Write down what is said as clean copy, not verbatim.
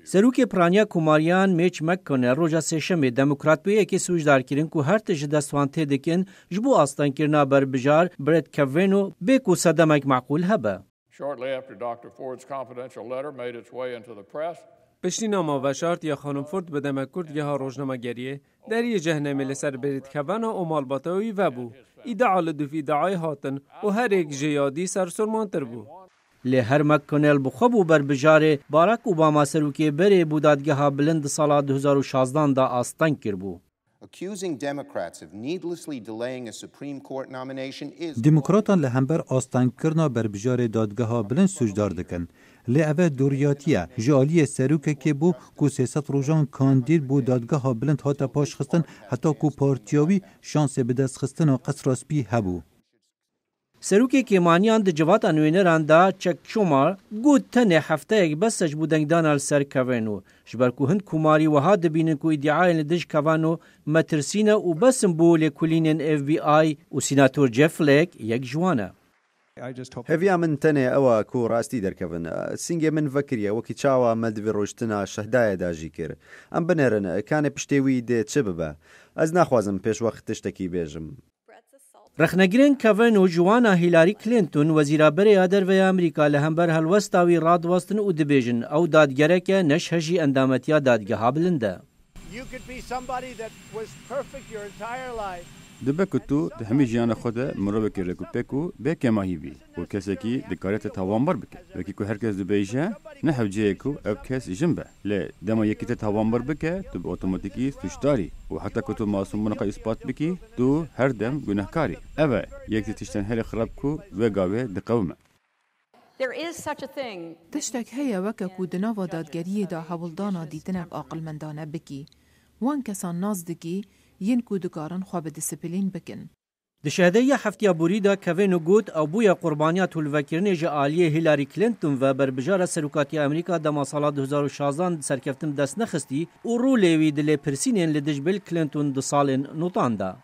سروک پرانیا کوماریان میچ مککنل روژا سهشنبه دموکرات بویه که سوژدار کردن که هر تجد دستوان تدکن جبو آستان کرنا بربجار برد کوینو بکو صدمک معقول هبه. پشتی نامه و شرط یا خانم فورد به دمکرد یه ها روزنامه گریه در یه جهنمی لسر برید کوینا و مالباتوی و بو. ادعا لدوفی دعای هاتن و هر یک جیادی سر سرمانتر بو. لی هر مککنل بخوابو بربجار باراک اوباما سروکی بره بودادگه ها بلند سال 2016 دا آستان کر بو. دموکراتان لهمبر آستان کرنا بربجار دادگاه ها بلند سوجدار دکن. لی اوه دوریاتیه جالی سروکه که بو کو 300 روزان کاندید بو دادگاه ها بلند هاتا پاش خستن حتی کو پارتیاوی شانس بدست خستن و قصراسپی هبو. سروکی کیمانیان د جوات انوینران دا چک شمار گود تنه هفته یک بسج بودنگدان السر کوینو جبرکو هند کوماری وها دبینن کو ادعای لدج کوانو مترسینه و بسم بو لکولینن اف بی آی و سیناتور جف لیک یک جوانه. هەویا من تەنێ ئەوە کو ڕاستی دەرکەون سینگێ من ڤەکریە وەکی چاوە مەلدوێ ڕۆشتنا شەهدایە داژی کرد ئەم بنێرن کانێ پشتێوی دێ چ ببە ئەس ناخوازم پێش وەخت تشتێکی بێژم. رخنگرین کوین و جوانا هیلاری کلینتون وزیرابر ادروی امریکا لهمبر هلوستاوی رادواستن و دبیجن او دادگره که نش هجی اندامتیا دادگه ها بلنده. دبکو تو ده همی جیان خود مروه که رکوپکو به کماهی بی و کسی که دکارت تاوانبر بکن وکی که هر کس دبیجه نه حوجه کو او کس جنبه لی دما یکی تاوانبر بکه تو به اتوماتیکی سوشداری و حتی که تو معصوم منقا اثبات بکی تو هر دم گناهکاری اوه یکی تشتن هر خراب کو و گاوه دقومه. تشتك هيا وككو دناوا دادگريه دا حولدانا ديتنك عقل مندانه بكي وان كسان نازدگي ينكو دكارن خواب ديسيبلين بكن. دشهده هفته بوری دا کوین گوت او بویا قربانیات الوکرنه جالیه هیلاری کلینتون و بربجار سروکاتی امریکا دما سال 2016 سرکفتن دست نخستی و رو لیوی دل پرسینین لدج بیل کلینتون دو سال نوتاندا.